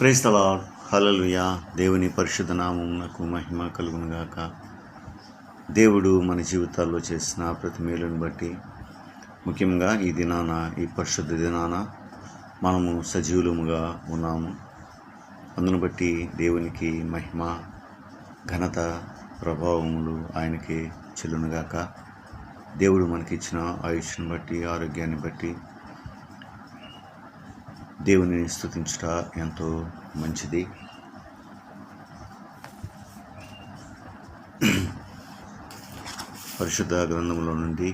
Praise the lord. హల్లెలూయా. దేవుని పరిశుద్ధ నామమునకు మహిమ కలుగునుగాక. దేవుడు మన జీవితాల్లో చేసిన ప్రతి మేలుని బట్టి, ముఖ్యంగా ఈ దినాన, ఈ పరిశుద్ధ దినాన మనము సజీవులముగా ఉన్నాము. అందును బట్టి దేవునికి మహిమ, ఘనత, ప్రభావములు ఆయనకి చెల్లునుగాక. దేవుడు మనకిచ్చిన ఆయుష్ను బట్టి, ఆరోగ్యాన్ని బట్టి దేవుని స్తుతించుట ఎంతో మంచిది. పరిశుద్ధ గ్రంథములో నుండి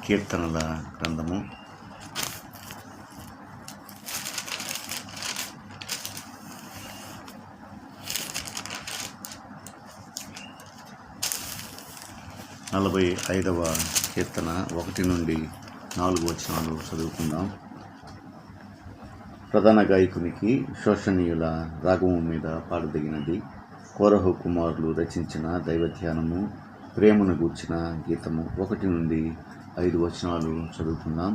కీర్తనల గ్రంథము 45వ కీర్తన 1 నుండి 4 వచనాలు చదువుకుందాం. ప్రధాన గాయకునికి శోషణీయుల రాగము మీద పాడదగినది. కోరహు కుమారులు రచించిన దైవధ్యానము, ప్రేమను గూర్చిన గీతము. 1 నుండి 5 వచనాలు చదువుకుందాం.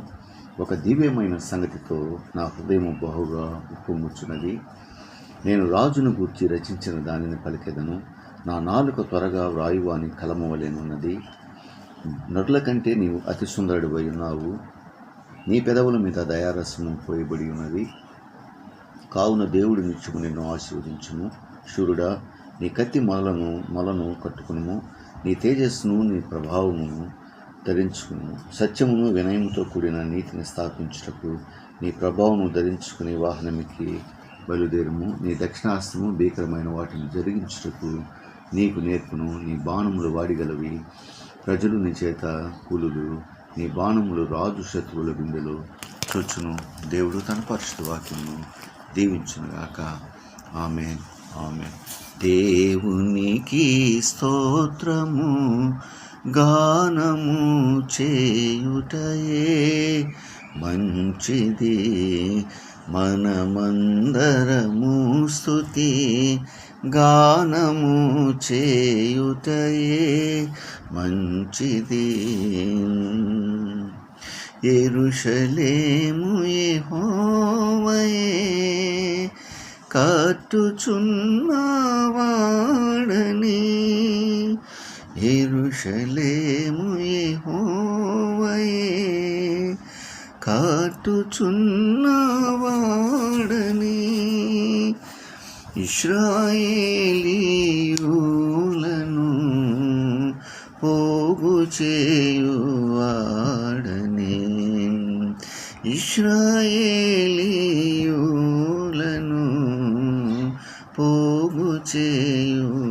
ఒక దివ్యమైన సంగతితో నా హృదయము బహుగా ఉప్పొంగుచున్నది. నేను రాజును గూర్చి రచించిన దానిని పలికెదను. నా నాలుక త్వరగా వ్రాయువాని కలము వలెనున్నది. నరుల కంటే నీవు అతి సుందరుడివై ఉన్నావు. నీ పెదవుల మీద దయారసము పోయబడి ఉన్నది. కావున దేవుడు నిత్యము నిన్ను ఆశీర్వదించును. శూరుడా, నీ కత్తి మొలను కట్టుకును. నీ తేజస్సును, నీ ప్రభావమును ధరించుకును. సత్యమును వినయముతో కూడిన నీతిని స్థాపించుటకు నీ ప్రభావము ధరించుకుని వాహనమికి బయలుదేరుము. నీ దక్షిణాస్తము భీకరమైన వాటిని జరిగించుటకు నీకు నేర్పును. నీ బాణములు వాడిగలవి, ప్రజలు నీ చేత కూలులు. నీ బాణములు రాజు శత్రువుల బిందెలు చొచ్చును. దేవుడు తన పరిశుద్ధ వాక్యమును దీవించునుగాక. ఆమేన్, ఆమేన్. దేవునికి స్తోత్రము, గానము చేయుటయే మంచిది. మనమందరము స్తుతి గానము చేయుటయే మంచిది. యెరూషలేము యెహోవాయే కట్టుచున్నవాడని. యెరూషలేము యెహోవాయే కట్టుచున్నవాడని. ఇశ్రాయేలీయులను పోగు చేయువాడని. ఇశ్రాయేలీయులను పోగు చేయువాడని.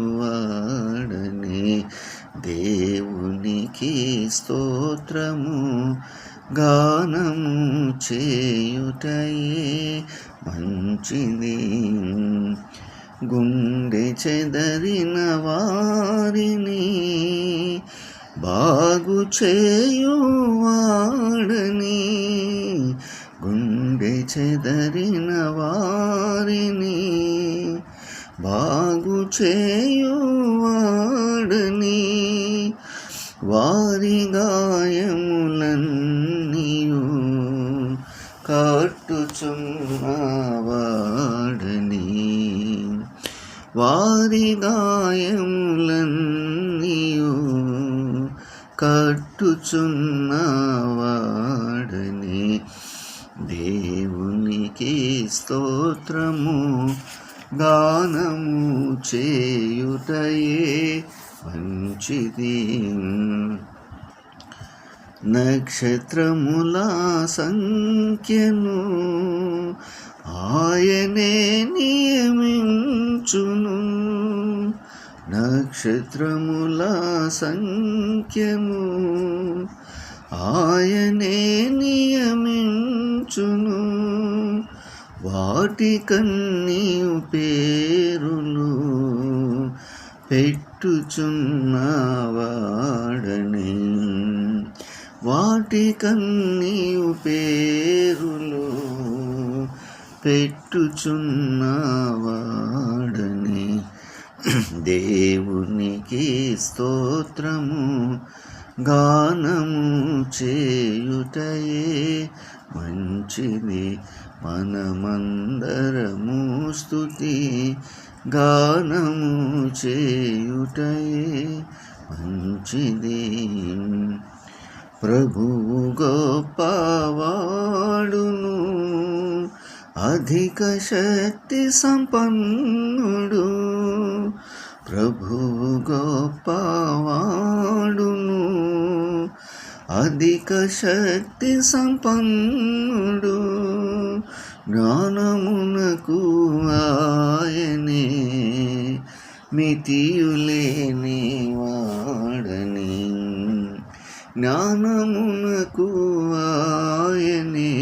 దేవునికి స్తోత్రము, గానము చేయుటయే మంచిది. గుండె చెదరిన వారిని బాగు చేయువాడని. గుండె చెదరిన వారిని బాగు చేయువాడని. వారి గాయములన్నీయు కట్టుచున్నవాడని. వారి గాయములన్నీయు కట్టుచున్నవాడని. దేవునికి స్తోత్రము, గానము చేయుటయే మంచిది. నక్షత్రముల సంఖ్యను ఆయనే నియమించును. నక్షత్రముల సంఖ్యను ఆయనే నియమించును. వాటికన్నీయు పేరులు పెట్టుచున్నవాడని. వాటికన్నీయు పేరులు పెట్టుచున్నవాడని. దేవునికి స్తోత్రము, గానము చేయుటయే మంచిది. మనమందరము స్తుతి గానము చేయుటయే మంచిది. ప్రభువు గొప్పవాడును, అధిక శక్తి సంపన్నుడు. ప్రభువు గొప్పవాడును, అధిక శక్తి సంపన్నుడు. జ్ఞానమునకు ఆయనే మితియులేని వాడని. జ్ఞానమునకు ఆయనే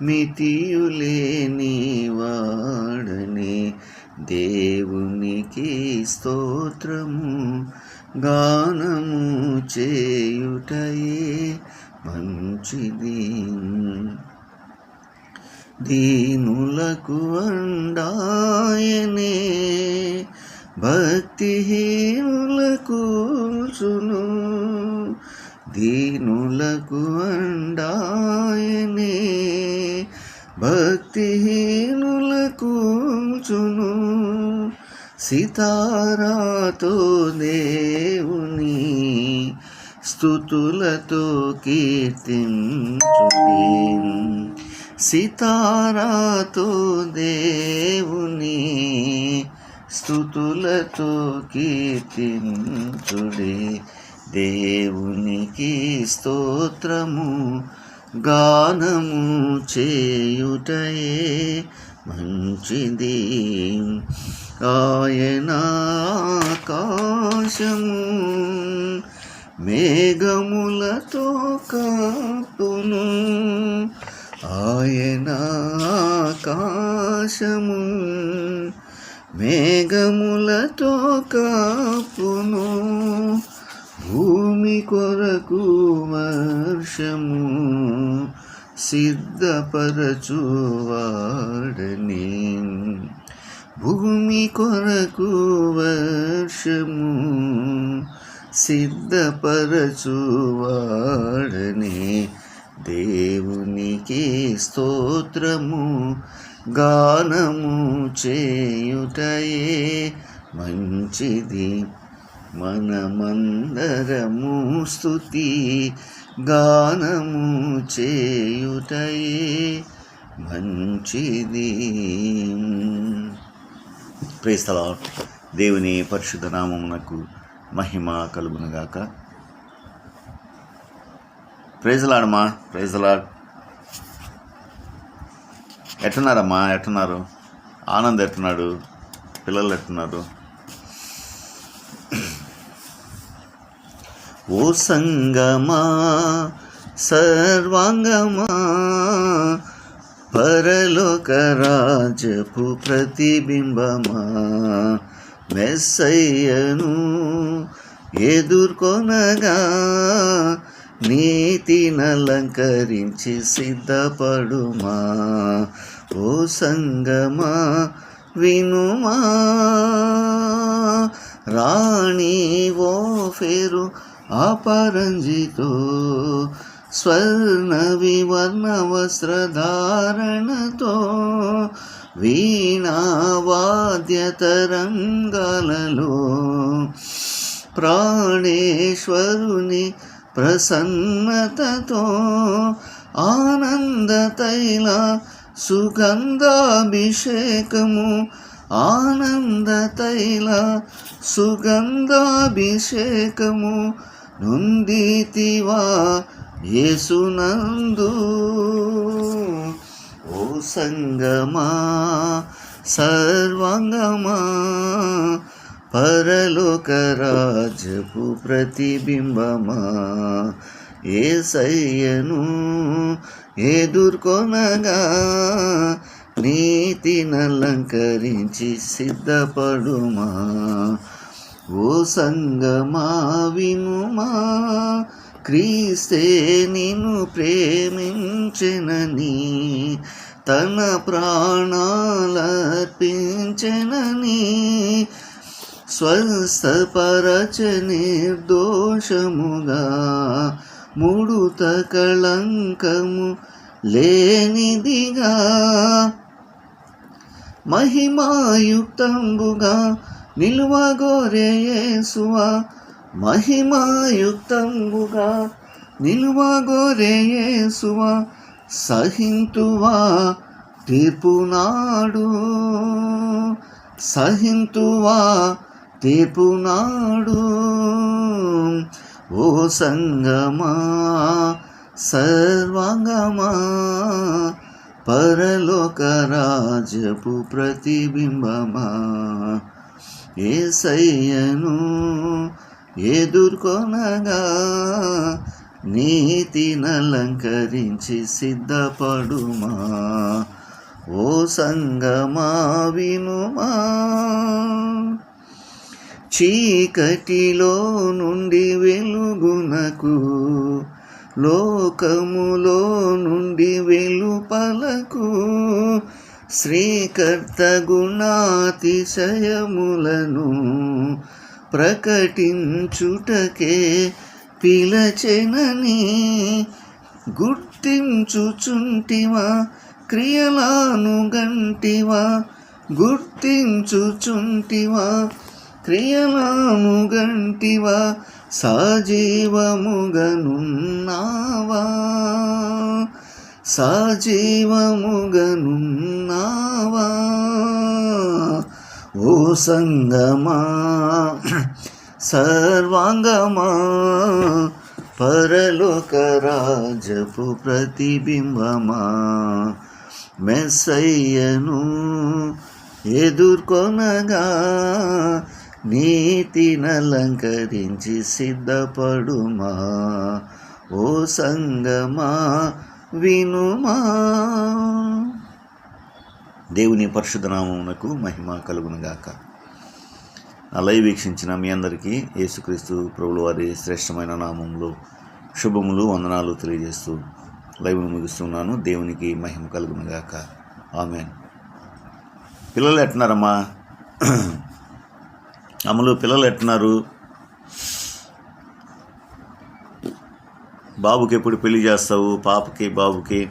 మితియులేని వాడని. దేవునికి స్తోత్రము గానము చేయుటయే మంచిది. దీనులకు అండాయనే భక్తిహీనులకు కూల్చును. దీనులకు అండాయనే భక్తిహీనులకు కూల్చును. సితారాతో దేవుని స్తుతులతో కీర్తించుడి. సితారాతో దేవుని స్తుతులతో కీర్తించుడి. దేవునికి స్తోత్రము గానము చేయుటయే మంచిది. ఆయన ఆకాశము మేఘములతో కప్పును. ఆయన ఆకాశము మేఘములతో కప్పును. భూమి కొరకు వర్షము సిద్ధపరచువాడని. భూమి కొరకు వర్షము సిద్ధపరచువాడని. దేవునికి స్తోత్రము గానము చేయుటయే మంచిది. మనమందరము స్తుతి గానము చేయుటయే మంచిది. Praise the lord. దేవుని పరిశుద్ధ నామమునకు మహిమ కలుగునుగాక. ప్రైజ్ ది లార్డ్ అమ్మా. Praise the lord. ఎట్టున్నారమ్మా? ఎట్టున్నారు? ఆనంద్ ఎట్టున్నాడు? పిల్లలు ఎట్టున్నారు? ఓ సంగమా సర్వాంగమా పరలోక రాజపు ప్రతిబింబమా, మెస్సయ్యను ఎదుర్కొనగా నీతినలంకరించి సిద్ధపడుమా. ఓ సంగమా వినుమా, రాణి ఓ ఫేరు అపరంజితో స్వర్ణ వివర్ణ వస్త్రధారణతో వీణావాద్యతరంగాలలో ప్రాణేశ్వరుని ప్రసన్నతతో ఆనంద తైల సుగంధాభిషేకము, ఆనంద తైల సుగంధాభిషేకము నొందితివా యేసునందు. ఓ సంగమా సర్వాంగమా పరలోక రాజపు ప్రతిబింబమా, యేసయ్యను ఎదుర్కొనగా నీతినలంకరించి సిద్ధపడుమా. ఓ సంగమా వినుమా, క్రీస్తే నిన్ను ప్రేమించెనని, తన ప్రాణాలర్పించెనని, స్వస్థపరచ నిర్దోషముగా ముడుత కళంకము లేనిదిగా మహిమాయుక్తంబుగా నిలువగోరే యేసువా, మహిమాయుక్తంబుగా నిలువగోరే యేసువా, సహింతువా తీర్పునాడు, సహింతువా తీర్పునాడు. ఓ సంగమా సర్వాంగమా, పరలోక రాజపు ప్రతిబింబమా, యేసయ్యను ఎదుర్కొనగా నీతినలంకరించి సిద్ధపడుమా. ఓ సంగమా వినుమా, చీకటిలో నుండి వెలుగునకు, లోకములో నుండి వెలుపలకు, శ్రీకర్త గుణాతిశయములను ప్రకటించుటకే పిలచెనని గుర్తించుచుంటివా, క్రియలను గంటివా, గుర్తించుచుంటివా, క్రియలను గంటివా, సజీవముగనున్నావా, సజీవముగనున్నావా. ఓ సంగమా సర్వాంగమా, పరలోక రాజపు ప్రతిబింబమా, మెస్సయ్యను ఎదుర్కొనగా నీతినలంకరించి సిద్ధపడుమా. ఓ సంగమా వినుమా. దేవుని పరిశుద్ధ నామమునకు మహిమ కలుగునుగాక. నా లైవ్ వీక్షించిన మీ అందరికీ యేసుక్రీస్తు ప్రభువు వారి శ్రేష్టమైన నామంలో శుభములు వందనాలు తెలియజేస్తూ లైవ్ను ముగిస్తున్నాను. దేవునికి మహిమ కలుగునుగాక. ఆమేన్. పిల్లలు ఎట్టున్నారమ్మా? అమలు పిల్లలు ఎట్టున్నారు? బాబుకి ఎప్పుడు పెళ్లి చేస్తావు? పాపకి బాబుకి